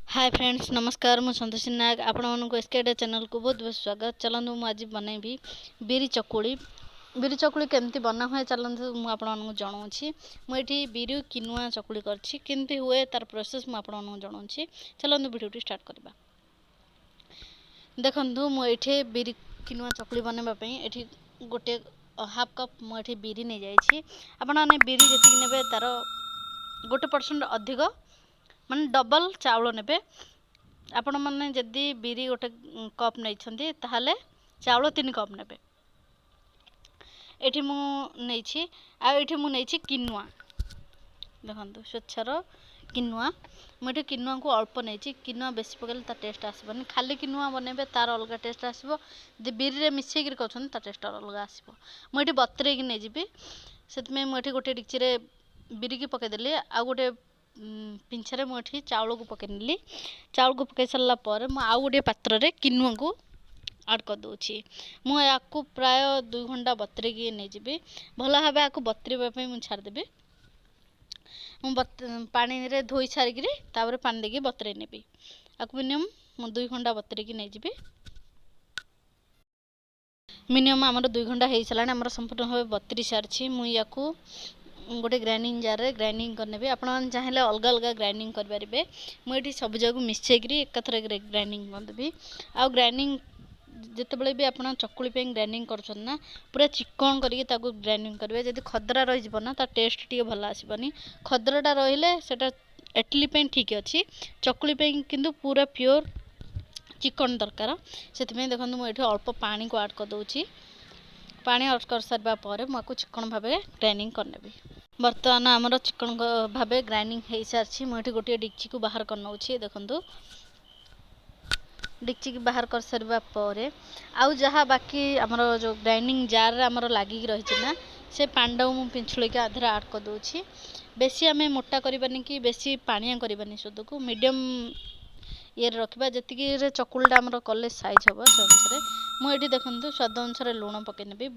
Hi friends नमस्कार मु संतोषी नायक आपण एसकेडे चैनल को बहुत बहुत स्वागत। चलतु मुझे आज बनैबी बिरी चकुली केमती बना हुए चलतु मुझे जनाऊँगी। मुझे बिरी किनुआ चकुली करती हुए तार प्रोसेस मुझे जनाऊँगी। चलतु वीडियो स्टार्ट करवा। देखु मुझे बिरी किनुआ चकुली बनवाई ये गोटे हाफ कप मुझे बिरी नहीं जाइए। आपने बिरी जी ने तार 1% अधिक माने डबल चाउल नेबे। आपण मैंने जदि बिरी गोटे कप नहीं ताहले चाउल 3 कप नेबे। एठी मु नहीं आठी मु नहीं किनुआ। देखो स्वच्छर किनुआ मुझे किनुआ को अल्प नहीं। किनुआ बेसी पकड़े तार टेस्ट आसबनी। खाली किनुआ बनइबे तार अलग टेस्ट आसबो। जे बिरी रे मिसेक कर तार टेस्ट अलग आसबो। मुझे बतरे की नहीं जीबी से मुझे गोटे डिक्ची रे बिरी की पकईदेली। आ गोटे पिंछे मुझे चाउल को पकई नेली। चाउल को पकई सारा पर आउ गोटे पात्र रे किनुआ को ऐड कर दूची। मुझे प्राय 2 घंटा बतरे की नहीं जीबी। भल भाव आपको बतरेवाई मुझे छाड़देवी। पानी रे धोई सारिकी तापर पानी देकी बतरे नेबी। आपको मिनिमम 2 घंटा बतरे की नहीं जीबी। मिनिमम आमर 2 घंटा हो सारा आमर संपूर्ण भाव बतरी सारी। मुझे गोटे ग्राइंडिंग जार रे ग्राइंडिंग करनेबी। आप चाहिए अलग अलग ग्राइंडिंग करेंगे। मुझे सब जगह मिसेक एकाथर ग्राइंडिंग करदेवी। आउ ग्राइंडिंग जितेबाला भी आप चकुली ग्राइंडिंग करना पूरा चिकन करके ग्राइंडिंग करेंगे। जब खदरा रहा तो टेस्ट टी भल आसबनी। खदराटा रहा एटली ठीक अच्छी। चकुली किंतु पूरा प्योर चिकन दरकार। से देखो मुझे अल्प पानी को ऐड कर दूची। पानी ऐड कर सारा पर मुझे चिकन भाव ग्राइंडिंग करनेबी। बर्तमान आमर चिकन भाव ग्राइंडिंग हो सारी। मुझे गोटे डिक्ची को बाहर कर नौ। देखु डिक्ची की बाहर कर सारा पर आउ जहाँ बाकी आमर जो ग्राइंडिंग जार आमर लगिक रही ना से पांडा को मुझे पिंछुड़ी के आधे ऐड कर दूची। बेसी आम मोटा करवानी कि बेसी पानिया करवानी। सुध को मीडियम ये रखा जी चकुलटा आमर कले साइज हम से अनुसार। मुझे देखो स्वाद अनुसार लुण पकईनेबी।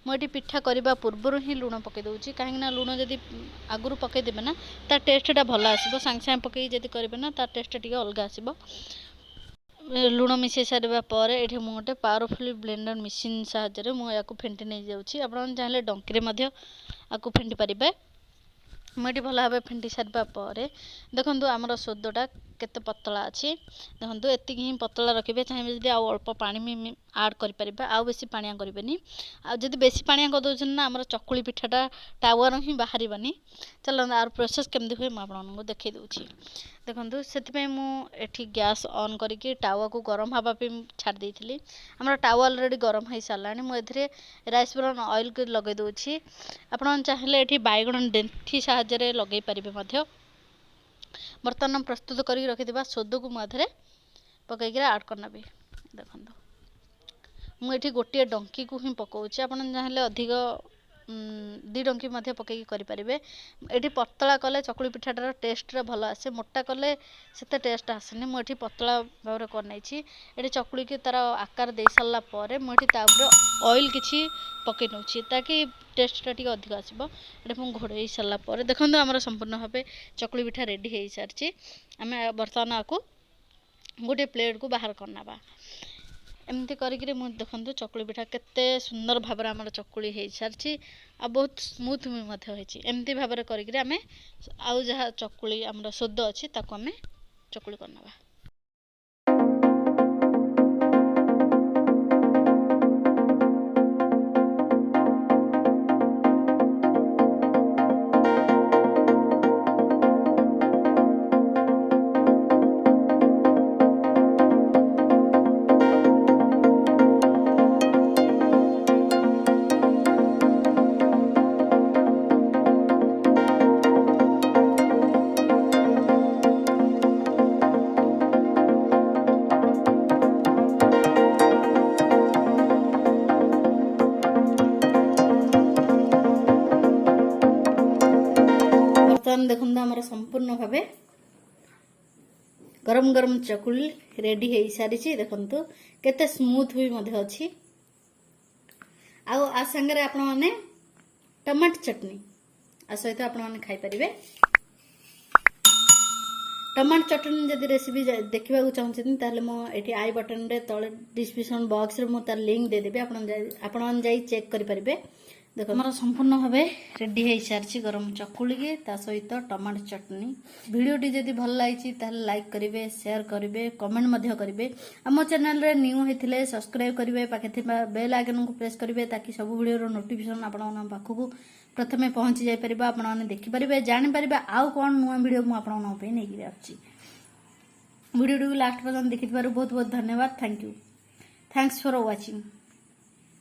मुझे पिठा करने पूर्वर ही लुण पकई दूची। कहीं लुण जदि आगु पकईदेवे ना तार टेस्टा भल आसो। सांगे सांगे पकई जदि करेंगे ना तार टेस्ट टी अलग आसो। लुण मिसई सारा पर ये मुझे गोटे पावरफुल ब्लेंडर मेसीन साहाय्य मुझे फेंटी नहीं जाऊँगी। आप चाहिए डंकी आपको फेंटी पारे। मुझे भल भाव फेंटी सारा पर देखो आमर सोदटा केते पतला अच्छी। देखो एति ही पतला रखिए। चाहिए जब अल्प पानी भी ऐड करें आउ बेसी पानिया करेंगे। आदि बेसी पानिया कर दौरान ना आमर चकुली पिठाटा टावर ही बाहर। चलो आर प्रोसेस केमती हुए मुझे देखई दूची। देखो से मुझे गैस ऑन करके टावा को गरम हवा छाड़ देती। आम टावा अलरेडी गरम हो सारा। मुझे राइस ब्राउन ऑयल को लगे दूची। आप चाहिए ये बैगण डेंठी साहाय्य लगे पारे। बर्तमान प्रस्तुत कर रखि सोद को मुझे पकईक ऐड करना भी। देखो मुझे गोटे डंकी को ही पकाऊँ। आप चाहिए अधिक 2 डंकी पकईकी करेंगे। ये पतला कले चकुली पिठाटार टेस्ट भल आसे। मोटा कले से टेस्ट आसेनि। मुझे पतला भाव करना। ये चकुली की तार आकार दे सारा पर मुझे ऑयल किसी पकई नौ ताकि टेस्टा टी अधिक आसो। ये मुझे घोड़े सारा पर देखो आमर संपूर्ण भाव चकुली पिठा रेडी हो सारी। आम बर्तमान आपको गोटे प्लेट को बाहर करना। एमती करिक देखो चकुली पिठा केते सुंदर भाव आम चकुली हो सारी। आ बहुत स्मूथ भी एमती भाव करिक आम आउ जहाँ चकुली आम सोद अच्छी ताको आम चकुली करना। देखो आमर संपूर्ण भाव गरम गरम चकुली रेडी हो सारी। देखो केते स्मूथ भी अच्छी। आ संगे आपण मैंने टमाटो चटनी आ सहित आपण मैंने खाई पारिबे। टमाटो चटनी जदि रेसिपी देखा चाहते ताहले मो एटी आई बटन रे तले डिस्क्रिप्शन बॉक्स रे मो तार लिंक दे देबे आपण जाई चेक करि परिबे। देखो हमर संपूर्ण भावे रेडी हो सारी गरम चकुली के ता सहित टमाटो चटनी। वीडियोटी जदि भल लगी ताहले लाइक करिवे, शेयर करिवे, कमेंट मध्य करिवे। हम चैनल रे न्यू हेथिले सब्सक्राइब करिवे, पाखे थिबा बेल आइकन को प्रेस करिवे ताकि सब वीडियो रो नोटिफिकेशन आपण पाखकू प्रथमे पहुंची जाय परिबा, आपण माने देखि परिबे, जानि परिबे आउ कोन नुवा वीडियो मु आपण माने पे नै गिरे आछि। वीडियो लास्ट पर्यंत देखिथिबारु बहुत बहुत धन्यवाद। Thank you, thanks for watching.